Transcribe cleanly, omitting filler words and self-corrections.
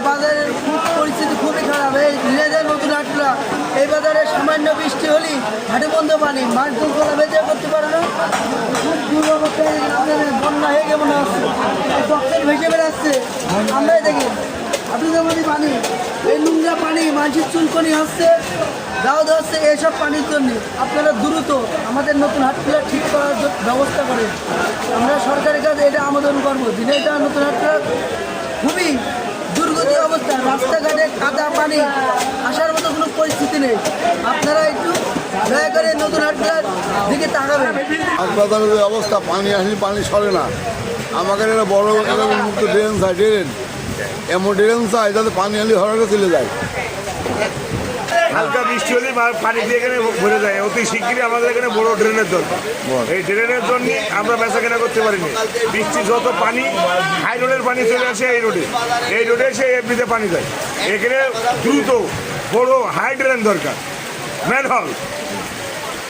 বাজারের পরিস্থিতি খুবই খারাপ। এই ঝিনাইদহ নতুন হাটগুলা এই বাজারে সামান্য বৃষ্টি হলেই হাটে বন্ধ পানি, মানুষজন চলাফেরা করতে পারে না। খুব দুরবস্থায় আপনাদের বন্যা হয়ে কেমন আসছে, টক্সেল ভেসে বেড়াচ্ছে। আমরাই দেখি আপনাদের মধ্যে পানি, এই নোংরা পানি মানুষের চুলকনি হচ্ছে, দাও হচ্ছে এইসব পানির জন্য। আপনারা দ্রুত আমাদের নতুন হাটগুলা ঠিক করার ব্যবস্থা করে আমরা সরকারের কাছে এটা আবেদন করবো। ঝিনাইদহ নতুন হাটগুলা খুবই দুর্গতি অবস্থা, রাস্তাঘাটে কাদা পানি আসার মতো কোনো পরিস্থিতি নেই। আপনারা একটু দয়া করে নতুন হাটগুলার দিকে তাকাবেন। হাসপাতালের যে অবস্থা, পানি আসলে পানি সরে না। আমাদের এটা বড় মুক্ত ড্রেন চাই, ড্রেন এমন ড্রেন চাই যাতে পানি আলি হরাটা চলে যায়। হালকা বৃষ্টি হলে পানি দিয়ে এখানে ভরে যায়। অতি শিগগিরই আমাদের এখানে বড় ড্রেনের দরকার। এই ড্রেনের জন্য আমরা বেচা কেনা করতে পারিনি। বৃষ্টি যত পানি, হাই রোডের পানি চলে আসে এই রোডে এসে এমনিতে পানি যায়। এখানে দ্রুত বড় হাই ড্রেন দরকার, ম্যানহোল।